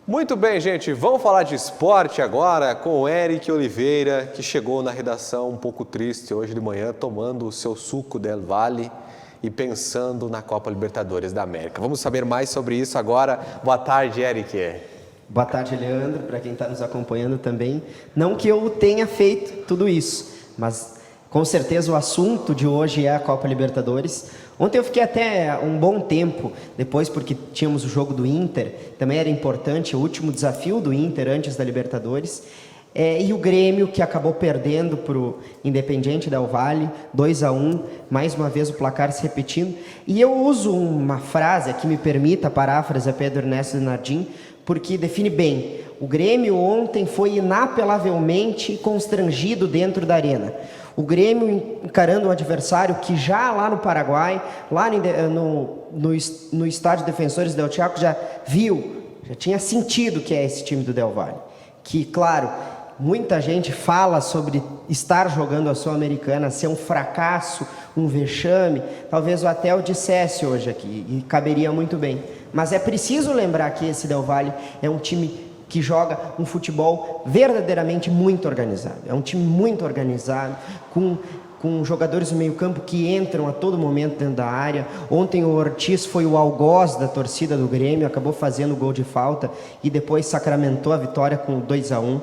Muito bem, gente, vamos falar de esporte agora com o Eric Oliveira, que chegou na redação um pouco triste hoje de manhã, tomando o seu suco del Vale e pensando na Copa Libertadores da América. Vamos saber mais sobre isso agora. Boa tarde, Eric. Boa tarde, Leandro, para quem está nos acompanhando também. Não que eu tenha feito tudo isso, mas com certeza o assunto de hoje é a Copa Libertadores. Ontem eu fiquei até um bom tempo depois, porque tínhamos o jogo do Inter, também era importante, o último desafio do Inter antes da Libertadores. E o Grêmio, que acabou perdendo para o Independiente Del Valle, 2-1, mais uma vez o placar se repetindo. E eu uso uma frase que me permita, a paráfrase a Pedro Ernesto Denardim, porque define bem. O Grêmio ontem foi inapelavelmente constrangido dentro da arena. O Grêmio encarando um adversário que já lá no Paraguai, lá no estádio Defensores del Chaco, já viu, já tinha sentido que é esse time do Del Valle. Que, claro, muita gente fala sobre estar jogando a Sul-Americana, ser um fracasso, um vexame. Talvez o até eu dissesse hoje aqui, e caberia muito bem. Mas é preciso lembrar que esse Del Valle é um time que joga um futebol verdadeiramente muito organizado. É um time muito organizado, com jogadores no meio-campo que entram a todo momento dentro da área. Ontem o Ortiz foi o algoz da torcida do Grêmio, acabou fazendo o gol de falta e depois sacramentou a vitória com 2-1.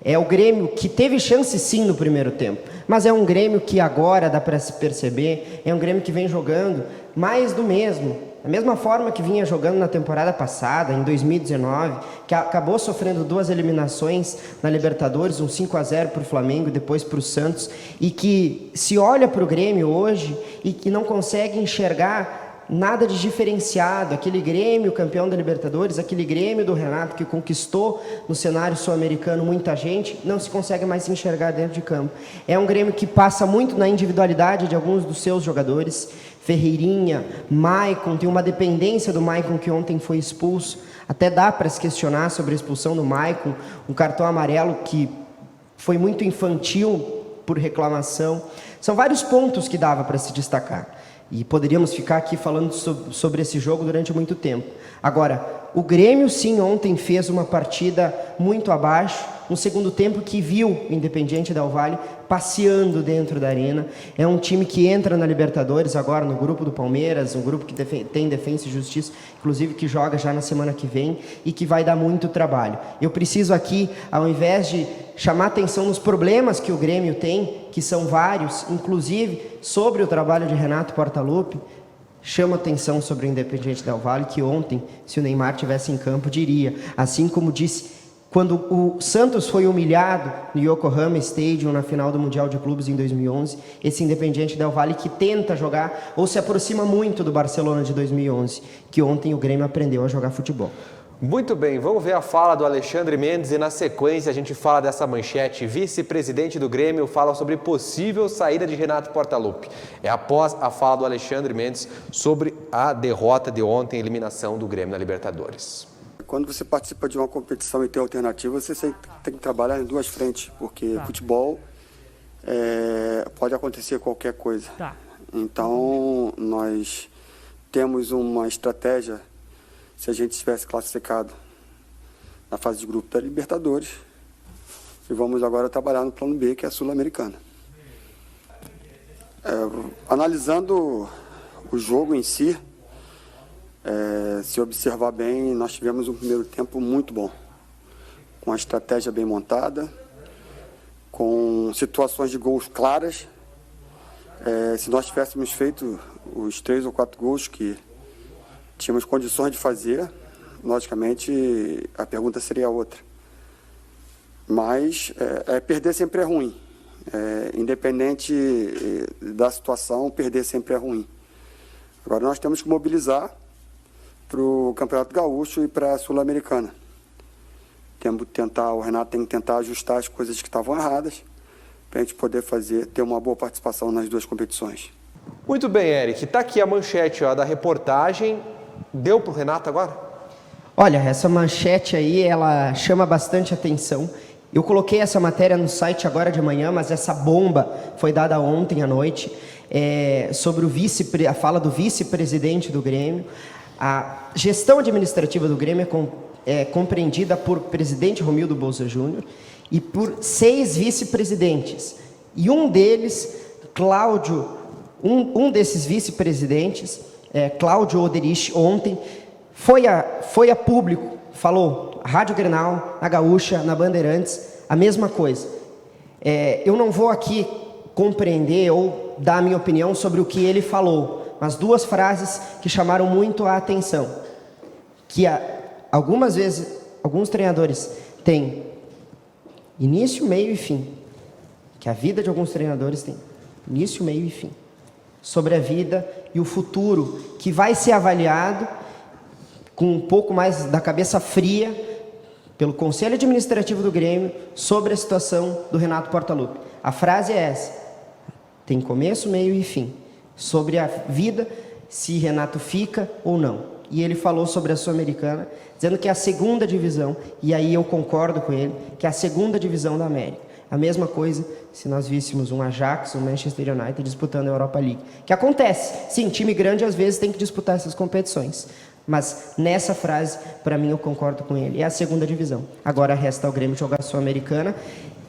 É o Grêmio que teve chance sim no primeiro tempo, mas é um Grêmio que agora dá para se perceber, é um Grêmio que vem jogando mais do mesmo. Da mesma forma que vinha jogando na temporada passada, em 2019, que acabou sofrendo 2 eliminações na Libertadores, um 5-0 para o Flamengo e depois para o Santos, e que se olha para o Grêmio hoje e que não consegue enxergar nada de diferenciado, aquele Grêmio campeão da Libertadores, aquele Grêmio do Renato que conquistou no cenário sul-americano muita gente, não se consegue mais se enxergar dentro de campo. É um Grêmio que passa muito na individualidade de alguns dos seus jogadores, Ferreirinha, Maicon, tem uma dependência do Maicon que ontem foi expulso, até dá para se questionar sobre a expulsão do Maicon, um cartão amarelo que foi muito infantil por reclamação. São vários pontos que dava para se destacar. E poderíamos ficar aqui falando sobre esse jogo durante muito tempo. Agora, o Grêmio sim ontem fez uma partida muito abaixo, um segundo tempo que viu o Independiente Del Valle passeando dentro da arena. É um time que entra na Libertadores agora no grupo do Palmeiras, um grupo que tem Defensa e Justiça, inclusive que joga já na semana que vem e que vai dar muito trabalho. Eu preciso aqui, ao invés de chamar atenção nos problemas que o Grêmio tem, que são vários, inclusive sobre o trabalho de Renato Portaluppi, chama atenção sobre o Independiente Del Valle, que ontem, se o Neymar tivesse em campo, diria, assim como disse, quando o Santos foi humilhado no Yokohama Stadium na final do Mundial de Clubes em 2011, esse Independiente Del Valle que tenta jogar ou se aproxima muito do Barcelona de 2011, que ontem o Grêmio aprendeu a jogar futebol. Muito bem, vamos ver a fala do Alexandre Mendes e na sequência a gente fala dessa manchete. Vice-presidente do Grêmio fala sobre possível saída de Renato Portaluppi. É após a fala do Alexandre Mendes sobre a derrota de ontem, eliminação do Grêmio na Libertadores. Quando você participa de uma competição e tem alternativa, você tem que trabalhar em 2 frentes, porque futebol pode acontecer qualquer coisa. Então, nós temos uma estratégia, se a gente tivesse classificado na fase de grupo da Libertadores, e vamos agora trabalhar no plano B, que é a Sul-Americana. Analisando o jogo em si, se observar bem, nós tivemos um primeiro tempo muito bom, com a estratégia bem montada, com situações de gols claras. Se nós tivéssemos feito os 3 ou 4 gols que tínhamos condições de fazer, logicamente a pergunta seria outra. Mas perder sempre é ruim. Independente da situação, perder sempre é ruim. Agora nós temos que mobilizar para o Campeonato Gaúcho e para a Sul-Americana. O Renato tem que tentar ajustar as coisas que estavam erradas para a gente poder ter uma boa participação nas 2 competições. Muito bem, Eric. Está aqui a manchete da reportagem. Deu para o Renato agora? Olha, essa manchete aí, ela chama bastante atenção. Eu coloquei essa matéria no site agora de manhã, mas essa bomba foi dada ontem à noite, sobre a fala do vice-presidente do Grêmio. A gestão administrativa do Grêmio compreendida por presidente Romildo Bolzan Júnior e por 6 vice-presidentes. E um deles, Cláudio, um desses vice-presidentes, Cláudio Oderich, ontem, foi a público, falou, Rádio Grenal, na Gaúcha, na Bandeirantes, a mesma coisa. Eu não vou aqui compreender ou dar a minha opinião sobre o que ele falou, mas 2 frases que chamaram muito a atenção, que algumas vezes, alguns treinadores têm início, meio e fim, que a vida de alguns treinadores tem início, meio e fim, sobre a vida e o futuro, que vai ser avaliado com um pouco mais da cabeça fria pelo Conselho Administrativo do Grêmio sobre a situação do Renato Portaluppi. A frase é essa: tem começo, meio e fim, sobre a vida, se Renato fica ou não. E ele falou sobre a Sul-Americana, dizendo que é a 2ª divisão, e aí eu concordo com ele, que é a 2ª divisão da América. A mesma coisa se nós víssemos um Ajax, um Manchester United disputando a Europa League. Que acontece, sim, time grande às vezes tem que disputar essas competições. Mas nessa frase, para mim, eu concordo com ele, é a 2ª divisão. Agora resta ao Grêmio jogar a Sul-Americana,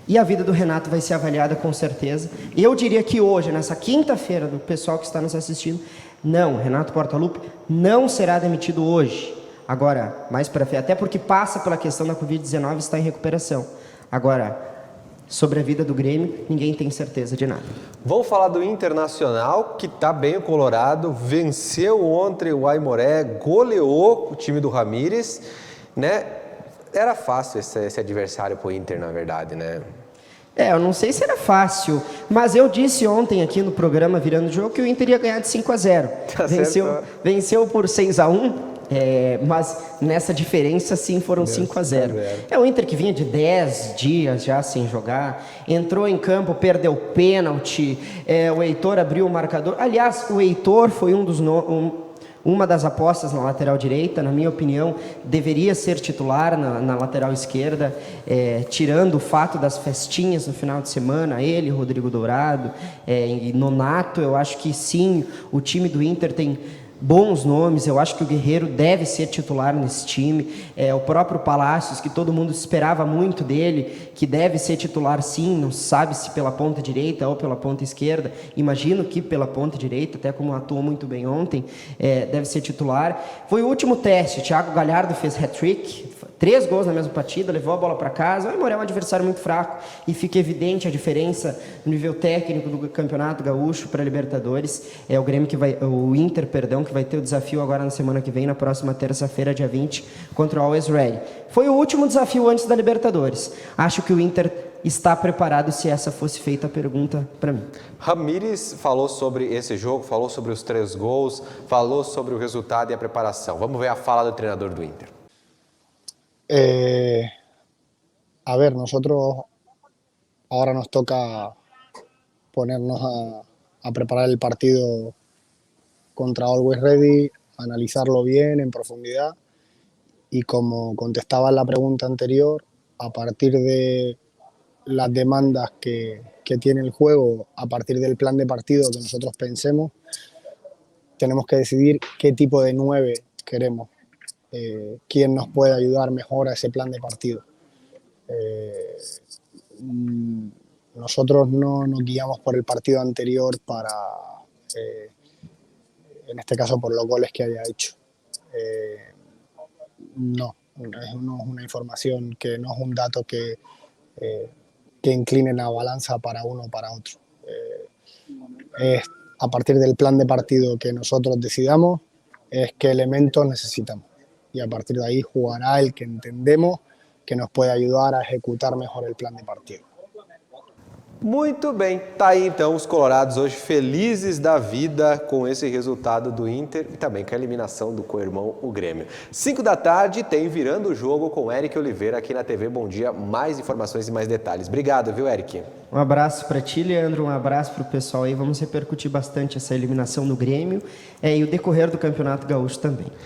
e a vida do Renato vai ser avaliada com certeza. Eu diria que hoje, nessa quinta-feira, do pessoal que está nos assistindo, não, Renato Portaluppi não será demitido hoje. Agora, mais para frente, até porque passa pela questão da Covid-19 e está em recuperação. Agora, sobre a vida do Grêmio, ninguém tem certeza de nada. Vamos falar do Internacional, que está bem colorado, venceu ontem o Aimoré, goleou o time do Ramírez, né? Era fácil esse adversário para o Inter, na verdade, né? Eu não sei se era fácil, mas eu disse ontem aqui no programa Virando o Jogo que o Inter ia ganhar de 5-0. Venceu por 6-1, mas nessa diferença sim foram 5-0. É o Inter que vinha de 10 dias já sem jogar, entrou em campo, perdeu pênalti, o Heitor abriu o marcador. Aliás, o Heitor foi uma das apostas na lateral direita, na minha opinião, deveria ser titular na lateral esquerda, tirando o fato das festinhas no final de semana, ele, Rodrigo Dourado, e Nonato. Eu acho que sim, o time do Inter tem bons nomes, eu acho que o Guerreiro deve ser titular nesse time, o próprio Palácios, que todo mundo esperava muito dele, que deve ser titular sim, não sabe se pela ponta direita ou pela ponta esquerda, imagino que pela ponta direita, até como atuou muito bem ontem, deve ser titular. Foi o último teste, o Thiago Galhardo fez hat-trick, 3 gols na mesma partida, levou a bola para casa. O Aimoré é um adversário muito fraco e fica evidente a diferença no nível técnico do Campeonato Gaúcho para a Libertadores. O Inter, que vai ter o desafio agora na semana que vem, na próxima terça-feira, dia 20, contra o Always Ready. Foi o último desafio antes da Libertadores. Acho que o Inter está preparado, se essa fosse feita a pergunta para mim. Ramírez falou sobre esse jogo, falou sobre os 3 gols, falou sobre o resultado e a preparação. Vamos ver a fala do treinador do Inter. A ver, nosotros ahora nos toca ponernos a preparar el partido contra Always Ready, analizarlo bien, en profundidad, y como contestaba en la pregunta anterior, a partir de las demandas que tiene el juego, a partir del plan de partido que nosotros pensemos, tenemos que decidir qué tipo de 9 queremos. Quién nos puede ayudar mejor a ese plan de partido. Nosotros no nos guiamos por el partido anterior en este caso por los goles que haya hecho. No es una información, que no es un dato que incline la balanza para uno o para otro. Es a partir del plan de partido que nosotros decidamos, es qué elementos necesitamos. Y a partir de ahí jugará el que entendemos que nos puede ayudar a ejecutar mejor el plan de partido. Muito bem, tá aí então os colorados hoje felizes da vida com esse resultado do Inter e também com a eliminação do co-irmão, o Grêmio. 5 da tarde tem Virando o Jogo com Eric Oliveira aqui na TV Bom Dia. Mais informações e mais detalhes. Obrigado, viu, Eric? Um abraço para ti, Leandro, um abraço para o pessoal aí. Vamos repercutir bastante essa eliminação do Grêmio e o decorrer do Campeonato Gaúcho também.